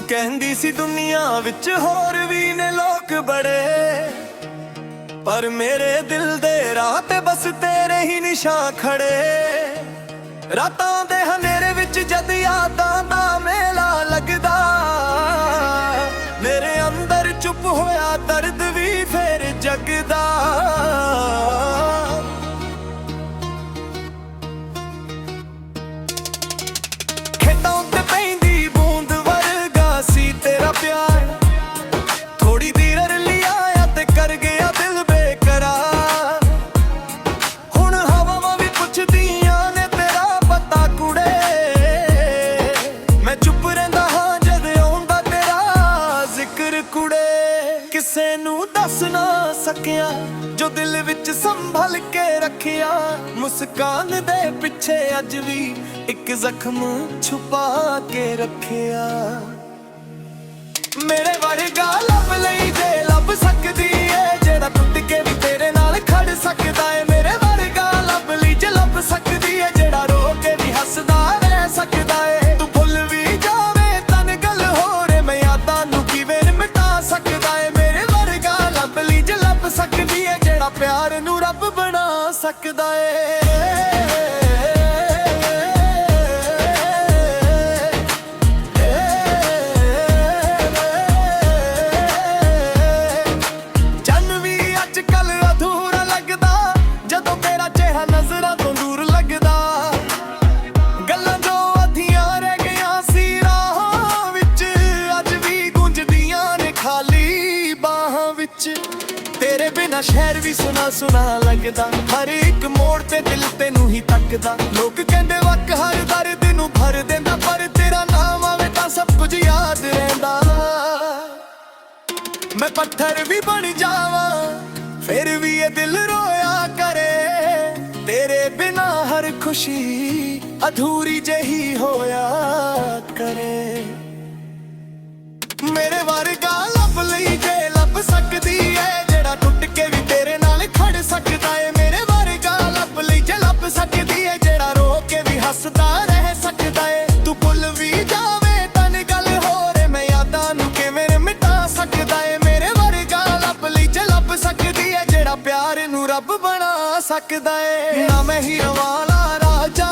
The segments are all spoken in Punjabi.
ਤੂੰ ਕਹਿੰਦੀ ਸੀ ਦੁਨੀਆ ਵਿੱਚ ਹੋਰ ਵੀ ਨੇ ਲੋਕ ਬੜੇ, ਪਰ ਮੇਰੇ ਦਿਲ ਦੇ ਰਾਹ ਤੇ ਬਸ ਤੇਰੇ ਹੀ ਨਿਸ਼ਾਨ ਖੜੇ। ਰਾਤਾਂ ਦੇ ਹਨੇਰੇ ਵਿੱਚ ਜਦ ਯਾਦਾਂ ਦਾ ਮੇਲਾ ਲੱਗਦਾ, ਮੇਰੇ ਅੰਦਰ ਚੁੱਪ ਹੋਇਆ ਦਰਦ ਵੀ ਫੇਰ ਜਗਦਾ। ਖੇਤਾਂ ਉੱਤੇ ਪੈਂਦੀ ਬੂੰਦ ਵਰਗਾ ਸੀ ਤੇਰਾ ਪਿਆਰ, ਥੋੜੀ ਦੇਰ ਲਈ ਆਇਆ ਤੇ ਕਰ ਗਿਆ ਦਿਲ ਬੇਕਰਾਰ। ਹੁਣ ਹਵਾਵਾਂ ਵੀ ਪੁੱਛਦੀਆਂ ਨੇ ਤੇਰਾ ਪਤਾ ਕੁੜੇ, ਮੈਂ ਚੁੱਪ ਰਹਿੰਦਾ ਹਾਂ ਜਦ ਆਉਂਦਾ ਤੇਰਾ ਜ਼ਿਕਰ ਕੁੜੇ। ਕਿਸੇ ਨੂੰ ਦੱਸ ਨਾ ਸਕਿਆ ਜੋ ਦਿਲ ਵਿੱਚ ਸੰਭਲ ਕੇ ਰੱਖਿਆ, ਮੁਸਕਾਨ ਦੇ ਪਿੱਛੇ ਅੱਜ ਵੀ ਇੱਕ ਜ਼ਖਮ ਛੁਪਾ ਕੇ ਰੱਖਿਆ। ਮੇਰੇ ਵਰਗਾ ਲੱਭ ਲਈ ਜੇ ਲੱਭ ਸਕਦੀ ਏ, ਜਿਹੜਾ ਟੁੱਟ ਕੇ ਵੀ ਤੇਰੇ ਨਾਲ ਖੜ ਸਕਦਾ ਏ। ਮੇਰੇ ਵਰਗਾ ਲੱਭ ਲਈ ਜੇ ਲੱਭ ਸਕਦੀ ਏ, ਜਿਹੜਾ ਰੋ ਕੇ ਵੀ ਹੱਸਦਾ ਰਹਿ ਸਕਦਾ ਏ। ਤੂੰ ਭੁੱਲ ਵੀ ਜਾਵੇਂ ਤਨ ਗੱਲ ਹੋਰ, ਮੈਂ ਯਾਦਾਂ ਨੂੰ ਕਿਵੇਂ ਮਿਟਾ ਸਕਦਾ ਏ। ਮੇਰੇ ਵਰਗਾ ਲੱਭ ਲਈ ਜੇ ਲੱਭ ਸਕਦੀ ਏ, ਜਿਹੜਾ ਪਿਆਰ ਨੂੰ ਰੱਬ ਬਣਾ ਸਕਦਾ ਏ। ਤੇਰੇ ਬਿਨਾ ਸ਼ਹਿਰ ਵੀ ਸੁਨਾ ਸੁਨਾ ਲੱਗਦਾ, ਹਰ ਇੱਕ ਮੋੜ ਤੇ ਦਿਲ ਤੈਨੂੰ ਹੀ ਤੱਕਦਾ। ਲੋਕ ਕਹਿੰਦੇ ਵਕ ਹਰ ਦਰਦ ਨੂੰ ਭਰ ਦਿੰਦਾ, ਪਰ ਤੇਰਾ ਨਾਮ ਆਵੇ ਤਾਂ ਸਭ ਕੁਝ ਯਾਦ ਰਹਿੰਦਾ। ਮੈਂ ਪੱਥਰ ਵੀ ਬਣ ਜਾਵਾਂ ਫਿਰ ਵੀ ਇਹ ਦਿਲ ਰੋਇਆ ਕਰੇ, ਤੇਰੇ ਬਿਨਾ ਹਰ ਖੁਸ਼ੀ ਅਧੂਰੀ ਜਿਹੀ ਹੋਇਆ ਕਰੇ। ਮੇਰੇ ਵਰਗਾ ਲੱਭ ਲਈ ਜੇ ਲੱਭ ਸਕਦੀ ਏ, ਜਿਹੜਾ ਟੁੱਟ ਕੇ ਵੀ ਤੇਰੇ ਨਾਲ ਖੜ ਸਕਦਾ ਏ। ਮੇਰੇ ਵਰਗਾ ਲੱਭ ਲਈ ਜੇ ਲੱਭ ਸਕਦੀ ਏ, ਜਿਹੜਾ ਰੋ ਕੇ ਵੀ ਹੱਸਦਾ ਰਹਿ ਸਕਦਾ ਏ। ਤੂੰ ਭੁੱਲ ਵੀ ਜਾਵੇਂ ਤਨ ਗੱਲ ਹੋਰ, ਮੈਂ ਯਾਦਾਂ ਨੂੰ ਕਿਵੇਂ ਮਿਟਾ ਸਕਦਾ ਏ। ਮੇਰੇ ਵਰਗਾ ਲੱਭ ਲਈ ਜੇ ਲੱਭ ਸਕਦੀ ਏ, ਜਿਹੜਾ ਪਿਆਰ ਨੂੰ ਰੱਬ ਬਣਾ ਸਕਦਾ ਏ। ਨਾ ਮੈਂ ਹੀਰੋ ਵਾਲਾ ਰਾਜਾ,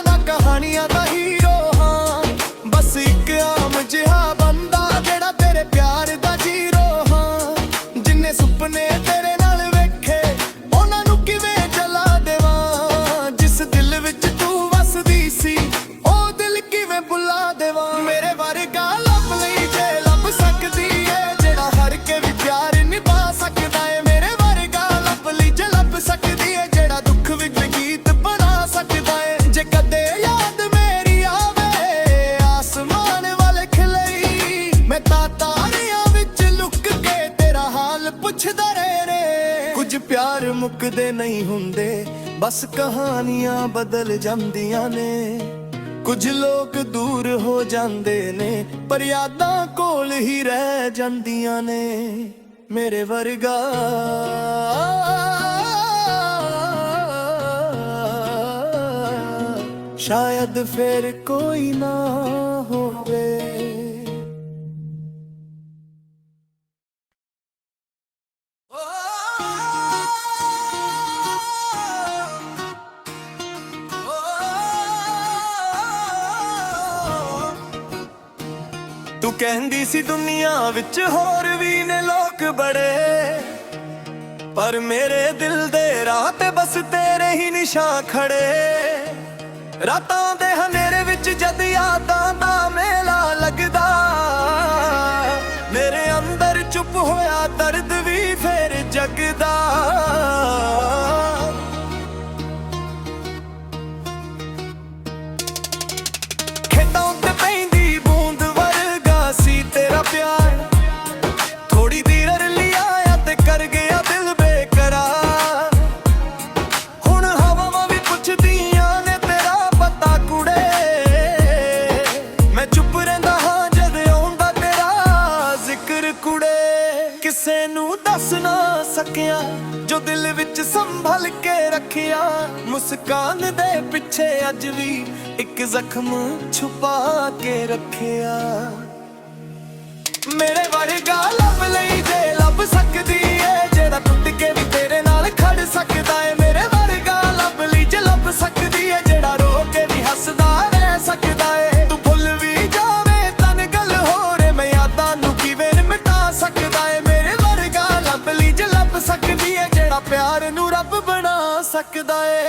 ਨਾ ਕਹਾਣੀਆਂ ਦਾ ਹੀਰੋ ਹਾਂ, ਬਸ ਇੱਕ ਆਮ ਜਿਹਾ ਬੰਦਾ ਜਿਹੜਾ ਤੇਰੇ ਪਿਆਰ ਦਾ ਜੀਰੋ ਹਾਂ। ਜਿੰਨੇ ਸੁਪਨੇ ਤੇਰੇ ਨਾਲ ਵੇਖੇ ਉਹਨਾਂ ਨੂੰ ਕਿਵੇਂ ਜਲਾ ਦੇਵਾਂ, ਜਿਸ ਦਿਲ ਵਿੱਚ ਤੂੰ ਵਸਦੀ ਸੀ ਉਹ ਦਿਲ ਕਿਵੇਂ ਭੁਲਾ ਦੇਵਾਂ। ਮੇਰੇ ਵਰਗਾ ਲੱਭ ਲਈ ਜੇ ਲੱਭ ਸਕਦੀ ਏ, ਜਿਹੜਾ ਹਰ ਕੇ ਵੀ ਪਿਆਰ ਨਿਭਾ ਸਕਦਾ ਏ। ਮੇਰੇ ਵਰਗਾ ਲੱਭ ਲਈ ਜੇ ਲੱਭ ਸਕਦੀ ਏ, ਜਿਹੜਾ ਦੁੱਖ ਵਿੱਚ ਗੀਤ ਬਣਾ ਸਕਦਾ ਏ। ਜੇ ਕਦੇ ਯਾਦ ਮੇਰੀ ਆਵੇ ਆਸਮਾਨ ਵੱਲ ਖਿਲਈ, ਮੈਂ ਤਾਂ ਤਾਰਿਆਂ ਵਿੱਚ ਲੁਕ ਕੇ ਤੇਰਾ ਹਾਲ ਪੁੱਛਦਾ ਰਹੇ। ਕੁਝ ਪਿਆਰ ਮੁੱਕਦੇ ਨਹੀਂ ਹੁੰਦੇ, ਬਸ ਕਹਾਣੀਆਂ ਬਦਲ ਜਾਂਦੀਆਂ ਨੇ। ਕੁਝ ਲੋਕ ਦੂਰ ਹੋ ਜਾਂਦੇ ਨੇ, ਪਰ ਯਾਦਾਂ ਕੋਲ ਹੀ ਰਹਿ ਜਾਂਦੀਆਂ ਨੇ। ਮੇਰੇ ਵਰਗਾ ਸ਼ਾਇਦ ਫਿਰ ਕੋਈ ਨਾ ਹੋਵੇ। ਤੂੰ ਕਹਿੰਦੀ ਸੀ ਦੁਨੀਆ ਵਿੱਚ ਹੋਰ ਵੀ ਨੇ ਲੋਕ ਬੜੇ, ਪਰ ਮੇਰੇ ਦਿਲ ਦੇ ਰਾਹ ਤੇ ਬਸ ਤੇਰੇ ਹੀ ਨਿਸ਼ਾਨ ਖੜੇ। ਰਾਤਾਂ ਦੇ ਹਨੇਰੇ ਵਿੱਚ ਜਦ ਯਾਦਾਂ ਦਾ ਮੇਲਾ ਲੱਗਦਾ, ਮੇਰੇ ਅੰਦਰ ਚੁੱਪ ਹੋਇਆ ਦਰਦ ਵੀ ਫੇਰ ਜਗਦਾ। ਖੇਤਾਂ ਉੱਤੇ ਪੈਂਦੀ ਬੂੰਦ ਵਰਗਾ ਸੀ ਤੇਰਾ ਪਿਆਰ, ਥੋੜੀ ਦੇਰ ਲਈ ਆਇਆ ਤੇ ਕਰ ਗਿਆ ਦਿਲ ਬੇਕਰਾਰ। ਹੁਣ ਹਵਾਵਾਂ ਵੀ ਪੁੱਛਦੀਆਂ ਨੇ ਤੇਰਾ ਪਤਾ ਕੁੜੇ, ਮੈਂ ਚੁੱਪ ਰਹਿੰਦਾ ਹਾਂ ਜਦ ਆਉਂਦਾ ਤੇਰਾ ਜ਼ਿਕਰ ਕੁੜੇ। ਕਿਸੇ ਨੂੰ ਦੱਸ ਨਾ ਸਕਿਆ ਜੋ ਦਿਲ ਵਿੱਚ ਸੰਭਲ ਕੇ ਰੱਖਿਆ, ਮੁਸਕਾਨ ਦੇ ਪਿੱਛੇ ਅੱਜ ਵੀ ਇੱਕ ਜ਼ਖਮ ਛੁਪਾ ਕੇ ਰੱਖਿਆ। ਮੇਰੇ ਵਰਗਾ ਲੱਭ ਲਈ ਜੇ ਲੱਭ ਸਕਦੀ ਏ, ਜਿਹੜਾ ਟੁੱਟ ਕੇ ਵੀ ਤੇਰੇ ਨਾਲ ਖੜ ਸਕਦਾ ਏ। ਮੇਰੇ ਵਰਗਾ ਲੱਭ ਲਈ ਜੇ ਲੱਭ ਸਕਦੀ ਏ, ਜਿਹੜਾ ਰੋ ਕੇ ਵੀ ਹੱਸਦਾ ਰਹਿ ਸਕਦਾ ਏ। ਤੂੰ ਭੁੱਲ ਵੀ ਜਾਵੇਂ ਤਨ ਗੱਲ ਹੋਰ, ਮੈਂ ਯਾਦਾਂ ਨੂੰ ਕਿਵੇਂ ਮਿਟਾ ਸਕਦਾ ਏ। ਮੇਰੇ ਵਰਗਾ ਲੱਭ ਲਈ ਜੇ ਲੱਭ ਸਕਦੀ ਏ, ਜਿਹੜਾ ਪਿਆਰ ਨੂੰ ਰੱਬ ਬਣਾ ਸਕਦਾ ਏ।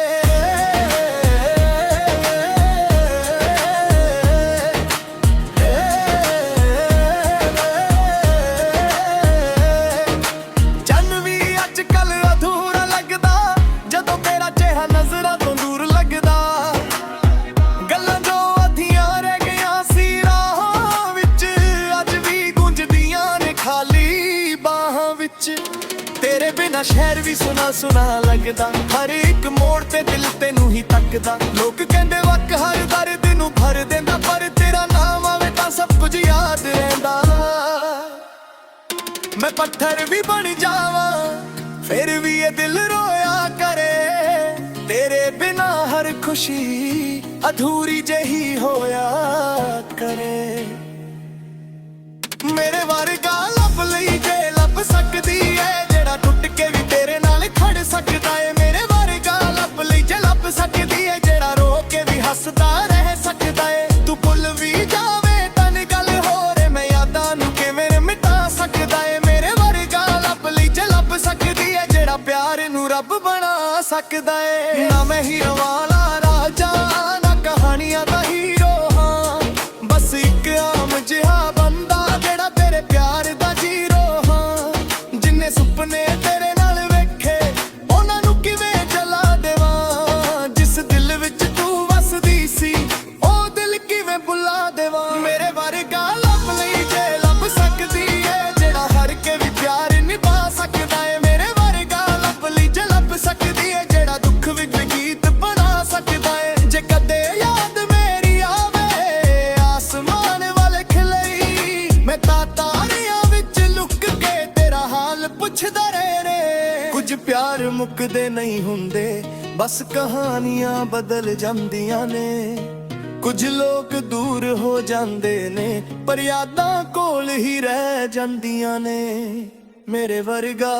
ਤੇਰੇ ਬਿਨਾ ਸ਼ਹਿਰ ਵੀ ਸੁਨਾ ਸੁਨਾ ਲੱਗਦਾ, ਹਰ ਇੱਕ ਮੋੜ ਤੇ ਦਿਲ ਤੈਨੂੰ ਹੀ ਤੱਕਦਾ। ਲੋਕ ਕਹਿੰਦੇ ਵਕ ਹਰ ਦਰਦ ਨੂੰ ਭਰ ਦਿੰਦਾ, ਪਰ ਤੇਰਾ ਨਾਮ ਆਵੇ ਤਾਂ ਸਭ ਕੁਝ ਯਾਦ ਰਹਿੰਦਾ। ਮੈਂ ਪੱਥਰ ਵੀ ਬਣ ਜਾਵਾਂ ਫਿਰ ਵੀ ਇਹ ਦਿਲ ਰੋਇਆ ਕਰੇ, ਤੇਰੇ ਬਿਨਾ ਹਰ ਖੁਸ਼ੀ ਅਧੂਰੀ ਜਿਹੀ ਹੋਇਆ ਕਰੇ। ਮੇਰੇ ਵਰਗਾ ਲੱਭ ਲਈ ਜੇ ਲੱਭ ਸਕਦੀ ਏ, ਜਿਹੜਾ ਟੁੱਟ ਕੇ ਵੀ ਤੇਰੇ ਨਾਲ ਖੜ ਸਕਦਾ ਏ। ਮੇਰੇ ਵਰਗਾ ਲੱਭ ਲਈ ਜੇ ਲੱਭ ਸਕਦੀ ਏ, ਜਿਹੜਾ ਰੋ ਕੇ ਵੀ ਹੱਸਦਾ ਰਹਿ ਸਕਦਾ ਏ। ਤੂੰ ਭੁੱਲ ਵੀ ਜਾਵੇਂ ਤਨ ਗੱਲ ਹੋਰ, ਮੈਂ ਯਾਦਾਂ ਨੂੰ ਕਿਵੇਂ ਮਿਟਾ ਸਕਦਾ ਏ। ਮੇਰੇ ਵਰਗਾ ਲੱਭ ਲਈ ਜੇ ਲੱਭ ਸਕਦੀ ਏ, ਜਿਹੜਾ ਪਿਆਰ ਨੂੰ ਰੱਬ ਬਣਾ ਸਕਦਾ ਏ। ਨਾ ਮੈਂ ਹੀਰੋ ਵਾਲਾ ਰਾਜਾ, ਨਾ ਕਹਾਣੀਆਂ ਦਾ ਹੀਰੋ ਹਾਂ, ਬਸ ਇੱਕ ਆਮ ਜਿਹਾ ਬੰਦਾ ਜਿਹੜਾ ਤੇਰੇ ਪਿਆਰ ਦਾ ਜੀਰੋ ਹਾਂ। ਜਿੰਨੇ ਸੁਪਨੇ ਤੇਰੇ ਨਾਲ ਵੇਖੇ ਉਹਨਾਂ ਨੂੰ ਕਿਵੇਂ ਜਲਾ ਦੇਵਾਂ, ਜਿਸ ਦਿਲ ਵਿੱਚ ਤੂੰ ਵਸਦੀ ਸੀ ਉਹ ਦਿਲ ਕਿਵੇਂ ਭੁਲਾ ਦੇਵਾਂ। ਮੇਰੇ ਵਰਗਾ ਲੱਭ ਲਈ ਜੇ ਲੱਭ ਸਕਦੀ ਏ, ਜਿਹੜਾ ਹਰ ਕੇ ਵੀ ਪਿਆਰ ਨਿਭਾ ਸਕਦਾ ਏ। ਮੇਰੇ ਵਰਗਾ ਲੱਭ ਲਈ ਜੇ ਲੱਭ ਸਕਦੀ ਏ, ਜਿਹੜਾ ਦੁੱਖ ਵਿੱਚ ਗੀਤ ਬਣਾ ਸਕਦਾ ਏ। ਜੇ ਕਦੇ ਯਾਦ ਮੇਰੀ ਆਵੇ ਆਸਮਾਨ ਵੱਲ ਖਿਲਈ, ਮੈਂ ਤਾਂ ਤਾਰਿਆਂ ਵਿੱਚ ਲੁਕ ਕੇ ਤੇਰਾ ਹਾਲ ਪੁੱਛਦਾ ਰਹੇ। ਕੁਝ ਪਿਆਰ ਮੁੱਕਦੇ ਨਹੀਂ ਹੁੰਦੇ, ਬਸ ਕਹਾਣੀਆਂ ਬਦਲ ਜਾਂਦੀਆਂ ਨੇ। ਕੁਝ ਲੋਕ ਦੂਰ ਹੋ ਜਾਂਦੇ ਨੇ, ਪਰ ਯਾਦਾਂ ਕੋਲ ਹੀ ਰਹਿ ਜਾਂਦੀਆਂ ਨੇ। ਮੇਰੇ ਵਰਗਾ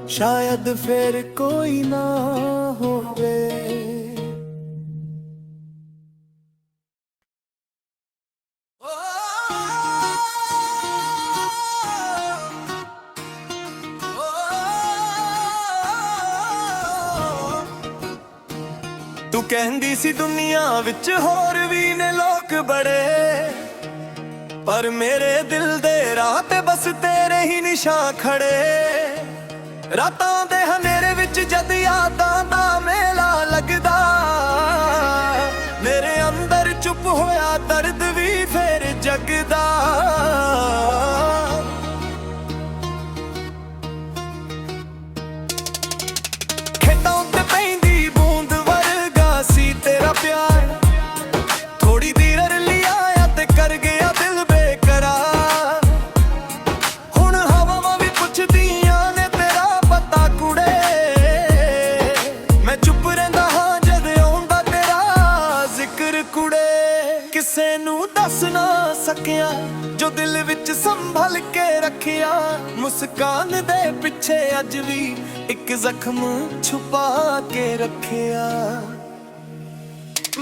ਸ਼ਾਇਦ ਫਿਰ ਕੋਈ ਨਾ ਹੋਵੇ। ਤੂੰ ਕਹਿੰਦੀ ਸੀ ਦੁਨੀਆ ਵਿੱਚ ਹੋਰ ਵੀ ਨੇ ਲੋਕ ਬੜੇ, ਪਰ ਮੇਰੇ ਦਿਲ ਦੇ ਰਾਹ ਤੇ ਬਸ ਤੇਰੇ ਹੀ ਨਿਸ਼ਾਨ ਖੜੇ। ਰਾਤਾਂ ਦੇ ਹਨੇਰੇ ਵਿੱਚ ਜਦ ਯਾਦਾਂ ਦਾ ਮੇਲਾ ਲੱਗਦਾ, ਮੇਰੇ ਅੰਦਰ ਚੁੱਪ ਹੋਇਆ ਦਰਦ ਵੀ ਫੇਰ ਜਗਦਾ। ਖੇਤਾਂ ਉੱਤੇ ਪੈਂਦੀ ਬੂੰਦ ਵਰਗਾ ਸੀ ਤੇਰਾ ਪਿਆਰ, ਥੋੜੀ ਦੇਰ ਲਈ ਆਇਆ ਤੇ ਕਰ ਗਿਆ ਦਿਲ ਬੇਕਰਾਰ। ਹੁਣ ਹਵਾਵਾਂ ਵੀ ਪੁੱਛਦੀਆਂ ਨੇ ਤੇਰਾ ਪਤਾ ਕੁੜੇ, ਮੈਂ ਚੁੱਪ ਰਹਿੰਦਾ ਹਾਂ ਜਦ ਆਉਂਦਾ ਤੇਰਾ ਜ਼ਿਕਰ ਕੁੜੇ। ਕਿਸੇ ਨੂੰ ਦੱਸ ਨਾ ਸਕਿਆ ਜੋ ਦਿਲ ਵਿੱਚ ਸੰਭਲ ਕੇ ਰੱਖਿਆ, ਮੁਸਕਾਨ ਦੇ ਪਿੱਛੇ ਅੱਜ ਵੀ ਇੱਕ ਜ਼ਖਮ ਛੁਪਾ ਕੇ ਰੱਖਿਆ।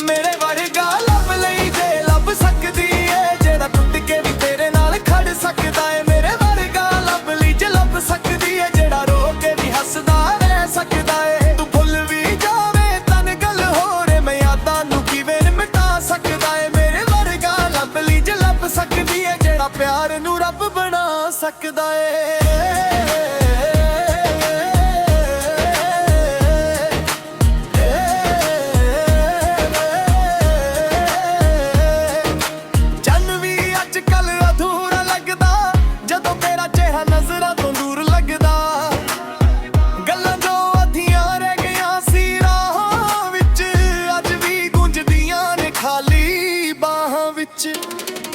ਮੇਰੇ ਵਰਗਾ ਲੱਭ ਲਈ ਜੇ ਲੱਭ ਸਕਦੀ ਏ, ਜਿਹੜਾ ਟੁੱਟ ਕੇ ਵੀ ਤੇਰੇ ਨਾਲ ਖੜ ਸਕਦਾ ਏ। ਮੇਰੇ ਵਰਗਾ ਲੱਭ ਲਈ ਜੇ ਲੱਭ ਸਕਦੀ ਏ, ਜਿਹੜਾ ਰੋ ਕੇ ਵੀ ਹੱਸਦਾ ਰਹਿ ਸਕਦਾ ਏ। ਤੂੰ ਭੁੱਲ ਵੀ ਜਾਵੇਂ ਤਨ ਗੱਲ ਹੋਰ, ਮੈਂ ਯਾਦਾਂ ਨੂੰ ਕਿਵੇਂ ਮਿਟਾ ਸਕਦਾ ਏ। ਮੇਰੇ ਵਰਗਾ ਲੱਭ ਲਈ ਜੇ ਲੱਭ ਸਕਦੀ ਏ, ਜਿਹੜਾ ਪਿਆਰ ਨੂੰ ਰੱਬ ਬਣਾ ਸਕਦਾ ਏ।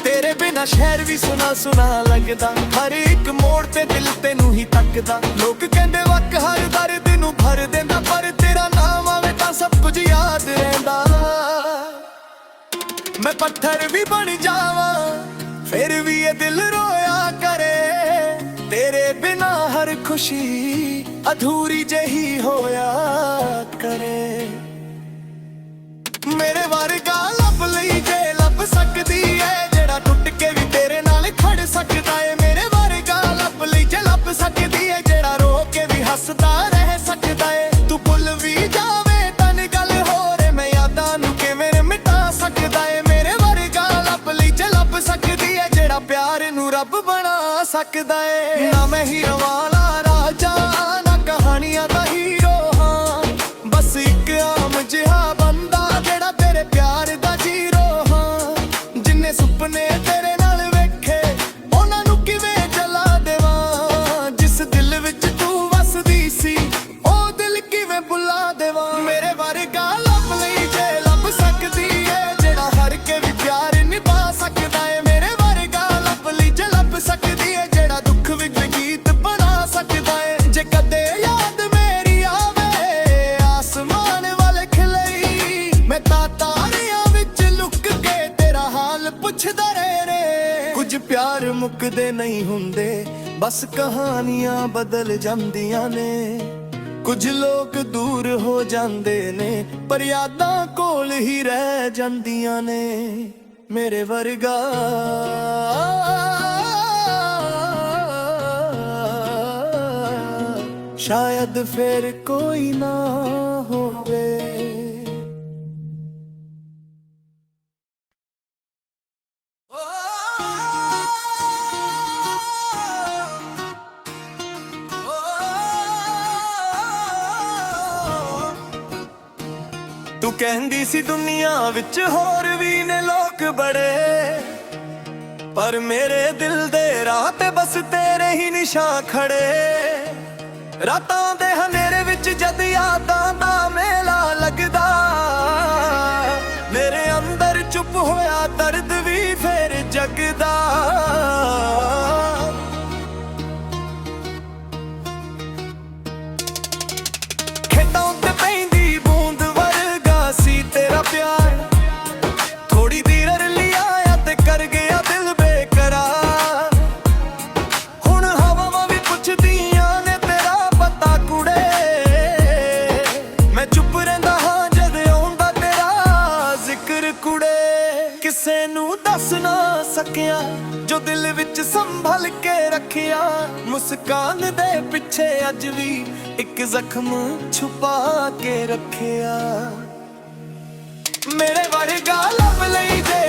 ਤੇਰੇ ਬਿਨਾ ਸ਼ਹਿਰ ਵੀ ਸੁਨਾ ਸੁਨਾ ਲੱਗਦਾ, ਹਰ ਇੱਕ ਮੋੜ ਤੇ ਦਿਲ ਤੈਨੂੰ ਹੀ ਤੱਕਦਾ। ਲੋਕ ਕਹਿੰਦੇ ਵਕ ਹਰ ਦਰਦ ਨੂੰ ਭਰ ਦਿੰਦਾ, ਪਰ ਤੇਰਾ ਨਾਮ ਆਵੇ ਤਾਂ ਸਭ ਕੁਝ ਯਾਦ ਰਹਿੰਦਾ। मैं पत्थर भी बन जावा फिर भी ये दिल रोया करे। तेरे बिना हर खुशी अधूरी जही होया करे। मेरे वर्गा लभ लई जे लभ सकदी है जेड़ा टुट के भी तेरे नाल खड़ सकदा है। मेरे वर्गा लभ लई जे लभ सकदी है जेड़ा रो के भी हसदा रह सकदा है। तू भुल भी जावे तन गल होरे मैं यादां नू किवें मिटा सकदा है। मेरे वर्गा लभ लई जे लभ सकदी है जेड़ा प्यार नू रब बना सकदा है। ना मैं हीरो वाला राजा ना कहानियां दा हीरो हां बस एक आम जिहा बंदा जेड़ा तेरे प्यार दा जीरो हां। जिन्ने सुपने तेरे नाल वेखे उन्हां नू किवें जला देवां। जिस दिल विच तू वसदी सी ओ दिल किवें भुला देवां। मेरे वर्गा लभ लई जे लभ सकदी है जेड़ा हर के भी प्यार निभा सकदा है। मेरे वर्गा लभ लई जे लभ सकदी है जेड़ा दुख विच गीत बना सकदा है। जे कदे याद मेरी आवे आसमान वाले खिलई मैं तां तारियां विच लुक के तेरा हाल पुछदा रे। कुछ प्यार मुकदे नहीं हुंदे बस कहानियां बदल जांदियां ने। कुछ लोग दूर हो जांदे ने पर यादां कोल ही रह जांदियां ने। मेरे वर्गा शायद फिर कोई ना होवे। तू कहंदी सी दुनिया विच होर भी ने लोग बड़े पर मेरे दिल दे राह ते बस तेरे ही निशान खड़े। रातां दे हनेरे विच जद यादां दा मेला लगदा मेरे अंदर चुप होया दर्द भी फिर जगदा। खेतां उत्ते पैंदी बूंद वर्गा सी तेरा प्यार थोड़ी देर लिए आया ते कर गया दिल बेकरार। हुण हवावां भी पुछदियां ने तेरा पता कुड़े मैं चुप रहिंदा हां जद आउंदा तेरा जिक्र कुड़े। किसे नू दस ना सकिया जो दिल विच संभल के रखिया। मुस्कान दे पिछे अज भी एक जख्म छुपा के रखिया। मेरे वर्गा लभ लई जे